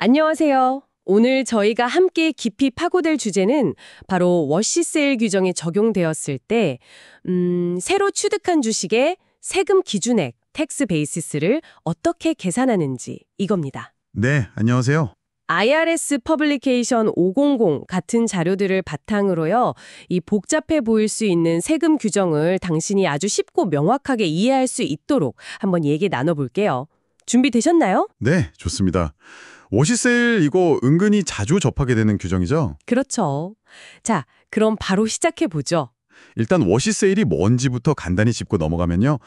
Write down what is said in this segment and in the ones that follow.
안녕하세요. 오늘 저희가 함께 깊이 파고들 주제는 바로 워시세일 규정이 적용되었을 때 새로 취득한 주식의 세금 기준액, 텍스 베이시스를 어떻게 계산하는지 이겁니다. 네, 안녕하세요. IRS 퍼블리케이션 500 같은 자료들을 바탕으로요. 이 복잡해 보일 수 있는 세금 규정을 당신이 아주 쉽고 명확하게 이해할 수 있도록 한번 얘기 나눠볼게요. 준비되셨나요? 네, 좋습니다. 워시세일 이거 은근히 자주 접하게 되는 규정이죠? 그렇죠. 자, 그럼 바로 시작해보죠. 일단 워시세일이 뭔지부터 간단히 짚고 넘어가면요.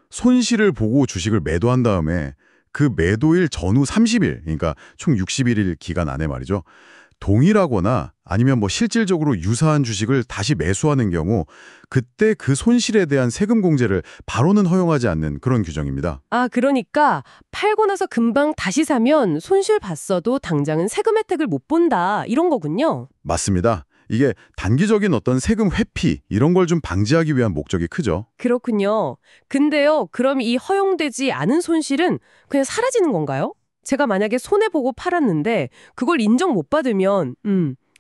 손실을 보고 주식을 매도한 다음에 그 매도일 전후 30일, 그러니까 총 61일 기간 안에 말이죠. 동일하거나 아니면 실질적으로 유사한 주식을 다시 매수하는 경우 그때 그 손실에 대한 세금 공제를 바로는 허용하지 않는 그런 규정입니다. 아, 그러니까 팔고 나서 금방 다시 사면 손실 봤어도 당장은 세금 혜택을 못 본다 이런 거군요. 맞습니다. 이게 단기적인 어떤 세금 회피 이런 걸 좀 방지하기 위한 목적이 크죠. 그렇군요. 근데요, 그럼 이 허용되지 않은 손실은 그냥 사라지는 건가요? 제가 만약에 손해보고 팔았는데 그걸 인정 못 받으면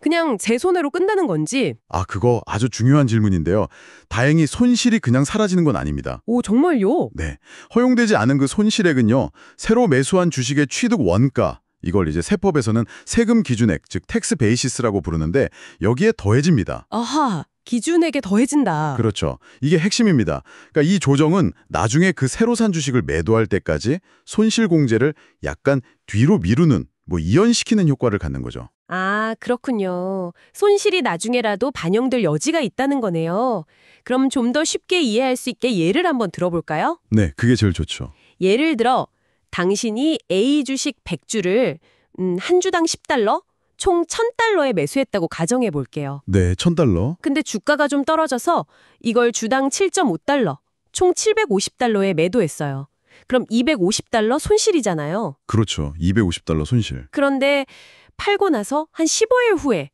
그냥 제 손해로 끝나는 건지. 그거 아주 중요한 질문인데요. 다행히 손실이 그냥 사라지는 건 아닙니다. 오, 정말요? 네. 허용되지 않은 그 손실액은요. 새로 매수한 주식의 취득 원가, 이걸 이제 세법에서는 세금 기준액, 즉 텍스 베이시스라고 부르는데 여기에 더해집니다. 아하, 기준액에 더해진다. 그렇죠. 이게 핵심입니다. 그러니까 이 조정은 나중에 그 새로 산 주식을 매도할 때까지 손실 공제를 약간 뒤로 미루는, 이연시키는 효과를 갖는 거죠. 아, 그렇군요. 손실이 나중에라도 반영될 여지가 있다는 거네요. 그럼 좀 더 쉽게 이해할 수 있게 예를 한번 들어볼까요? 네, 그게 제일 좋죠. 예를 들어 당신이 A 주식 100주를 한 주당 $10, 총 $1,000에 매수했다고 가정해 볼게요. 네, $1,000. 근데 주가가 좀 떨어져서 이걸 주당 $7.5, 총 $750에 매도했어요. 그럼 $250 손실이잖아요. 그렇죠. $250 손실. 그런데 팔고 나서 한 15일 후에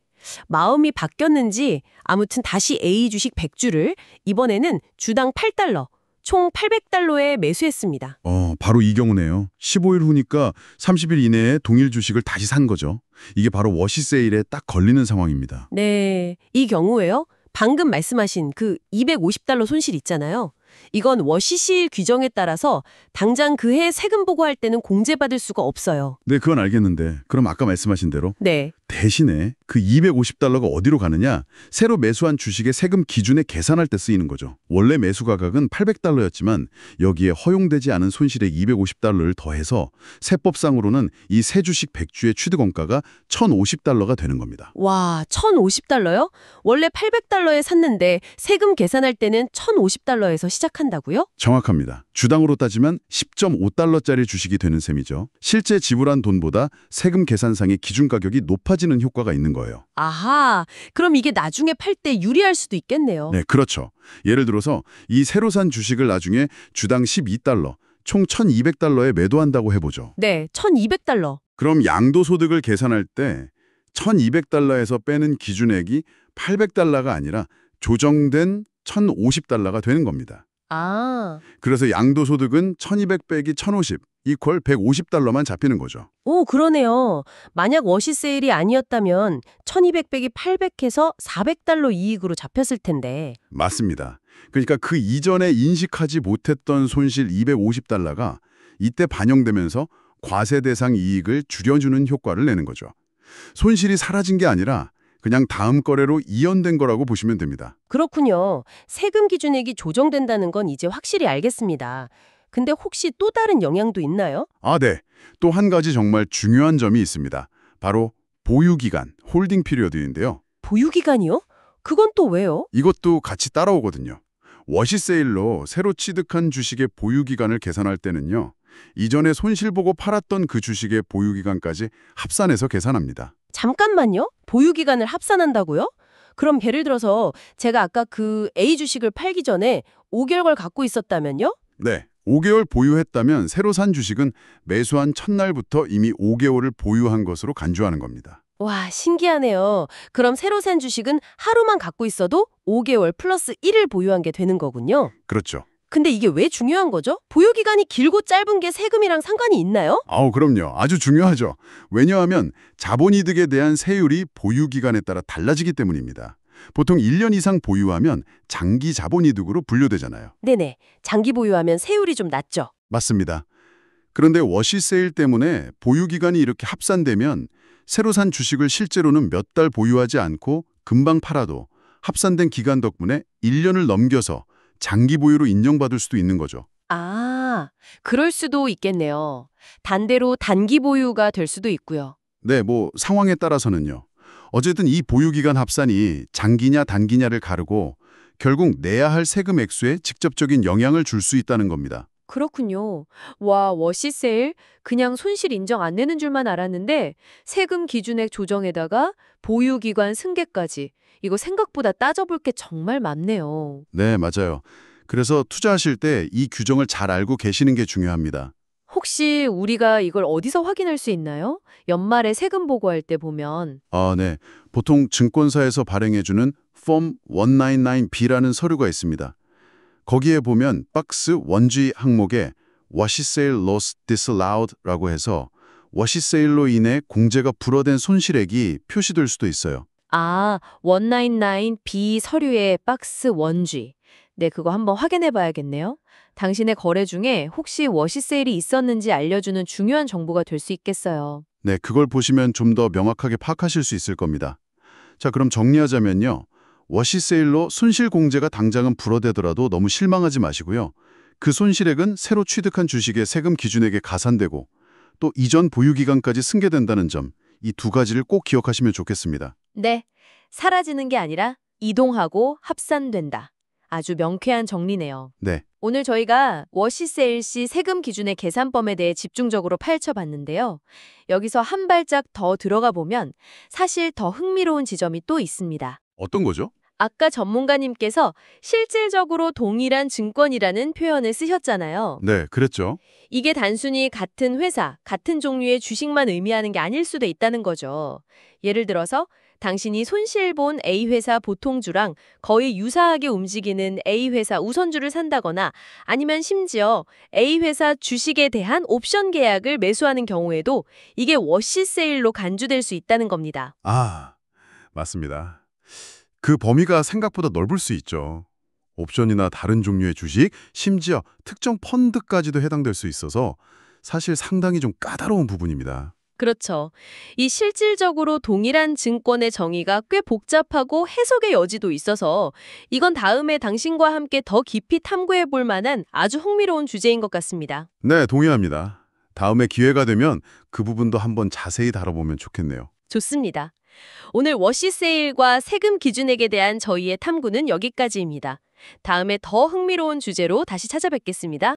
마음이 바뀌었는지 아무튼 다시 A 주식 100주를 이번에는 주당 $8, 총 $800에 매수했습니다. 바로 이 경우네요. 15일 후니까 30일 이내에 동일 주식을 다시 산 거죠. 이게 바로 워시세일에 딱 걸리는 상황입니다. 네, 이 경우에요. 방금 말씀하신 그 $250 손실 있잖아요. 이건 워시세일 규정에 따라서 당장 그 해 세금 보고할 때는 공제받을 수가 없어요. 네, 그건 알겠는데 그럼 아까 말씀하신 대로 네. 대신에 그 $250가 어디로 가느냐? 새로 매수한 주식의 세금 기준에 계산할 때 쓰이는 거죠. 원래 매수 가격은 $800였지만 여기에 허용되지 않은 손실액 $250를 더해서 세법상으로는 이 새 주식 100주의 취득 원가가 $1,050가 되는 겁니다. 와, $1,050요? 원래 $800에 샀는데 세금 계산할 때는 $1,050에서 시작한다고요? 정확합니다. 주당으로 따지면 $10.5짜리 주식이 되는 셈이죠. 실제 지불한 돈보다 세금 계산상의 기준 가격이 높아지는 효과가 있는 거예요. 아하, 그럼 이게 나중에 팔 때 유리할 수도 있겠네요. 네, 그렇죠. 예를 들어서 이 새로 산 주식을 나중에 주당 $12, 총 $1,200에 매도한다고 해보죠. 네, $1,200. 그럼 양도소득을 계산할 때 $1,200에서 빼는 기준액이 $800가 아니라 조정된 $1,050가 되는 겁니다. 아, 그래서 양도소득은 1200 빼기 1050, 이퀄 $150만 잡히는 거죠. 오, 그러네요. 만약 워시세일이 아니었다면 1200 빼기 800해서 $400 이익으로 잡혔을 텐데. 맞습니다. 그러니까 그 이전에 인식하지 못했던 손실 $250가 이때 반영되면서 과세 대상 이익을 줄여주는 효과를 내는 거죠. 손실이 사라진 게 아니라 그냥 다음 거래로 이연된 거라고 보시면 됩니다. 그렇군요. 세금 기준액이 조정된다는 건 이제 확실히 알겠습니다. 근데 혹시 또 다른 영향도 있나요? 네. 또 한 가지 정말 중요한 점이 있습니다. 바로 보유기간, 홀딩 피리어드인데요. 보유기간이요? 그건 또 왜요? 이것도 같이 따라오거든요. 워시세일로 새로 취득한 주식의 보유기간을 계산할 때는요. 이전에 손실 보고 팔았던 그 주식의 보유기간까지 합산해서 계산합니다. 잠깐만요. 보유기간을 합산한다고요? 그럼 예를 들어서 제가 아까 그 A 주식을 팔기 전에 5개월 갖고 있었다면요? 네. 5개월 보유했다면 새로 산 주식은 매수한 첫날부터 이미 5개월을 보유한 것으로 간주하는 겁니다. 와, 신기하네요. 그럼 새로 산 주식은 하루만 갖고 있어도 5개월 플러스 1을 보유한 게 되는 거군요. 그렇죠. 근데 이게 왜 중요한 거죠? 보유기간이 길고 짧은 게 세금이랑 상관이 있나요? 그럼요. 아주 중요하죠. 왜냐하면 자본이득에 대한 세율이 보유기간에 따라 달라지기 때문입니다. 보통 1년 이상 보유하면 장기 자본이득으로 분류되잖아요. 네네. 장기 보유하면 세율이 좀 낮죠. 맞습니다. 그런데 워시세일 때문에 보유기간이 이렇게 합산되면 새로 산 주식을 실제로는 몇 달 보유하지 않고 금방 팔아도 합산된 기간 덕분에 1년을 넘겨서 장기 보유로 인정받을 수도 있는 거죠. 아, 그럴 수도 있겠네요. 단대로 단기 보유가 될 수도 있고요. 네, 상황에 따라서는요. 어쨌든 이 보유기간 합산이 장기냐 단기냐를 가르고 결국 내야 할 세금 액수에 직접적인 영향을 줄 수 있다는 겁니다. 그렇군요. 와, 워시세일 그냥 손실 인정 안 내는 줄만 알았는데 세금 기준액 조정에다가 보유기간 승계까지 이거 생각보다 따져볼 게 정말 많네요. 네, 맞아요. 그래서 투자하실 때 이 규정을 잘 알고 계시는 게 중요합니다. 혹시 우리가 이걸 어디서 확인할 수 있나요? 연말에 세금 보고할 때 보면. 네. 보통 증권사에서 발행해주는 Form 199B라는 서류가 있습니다. 거기에 보면 박스 1G 항목에 워시세일 loss disallowed라고 해서 워시세일로 인해 공제가 불어된 손실액이 표시될 수도 있어요. 아, 199B 서류의 박스 1G. 네, 그거 한번 확인해 봐야겠네요. 당신의 거래 중에 혹시 워시세일이 있었는지 알려주는 중요한 정보가 될 수 있겠어요. 네, 그걸 보시면 좀 더 명확하게 파악하실 수 있을 겁니다. 자, 그럼 정리하자면요. 워시세일로 손실 공제가 당장은 불어대더라도 너무 실망하지 마시고요. 그 손실액은 새로 취득한 주식의 세금 기준액에 가산되고 또 이전 보유기간까지 승계된다는 점, 이 두 가지를 꼭 기억하시면 좋겠습니다. 네, 사라지는 게 아니라 이동하고 합산된다. 아주 명쾌한 정리네요. 네, 오늘 저희가 워시세일 시 세금 기준의 계산법에 대해 집중적으로 파헤쳐봤는데요. 여기서 한 발짝 더 들어가 보면 사실 더 흥미로운 지점이 또 있습니다. 어떤 거죠? 아까 전문가님께서 실질적으로 동일한 증권이라는 표현을 쓰셨잖아요. 네, 그랬죠. 이게 단순히 같은 회사, 같은 종류의 주식만 의미하는 게 아닐 수도 있다는 거죠. 예를 들어서 당신이 손실 본 A회사 보통주랑 거의 유사하게 움직이는 A회사 우선주를 산다거나 아니면 심지어 A회사 주식에 대한 옵션 계약을 매수하는 경우에도 이게 워시세일로 간주될 수 있다는 겁니다. 맞습니다. 그 범위가 생각보다 넓을 수 있죠. 옵션이나 다른 종류의 주식, 심지어 특정 펀드까지도 해당될 수 있어서 사실 상당히 좀 까다로운 부분입니다. 그렇죠. 이 실질적으로 동일한 증권의 정의가 꽤 복잡하고 해석의 여지도 있어서 이건 다음에 당신과 함께 더 깊이 탐구해 볼 만한 아주 흥미로운 주제인 것 같습니다. 네, 동의합니다. 다음에 기회가 되면 그 부분도 한번 자세히 다뤄보면 좋겠네요. 좋습니다. 오늘 워시세일과 세금 기준액에 대한 저희의 탐구는 여기까지입니다. 다음에 더 흥미로운 주제로 다시 찾아뵙겠습니다.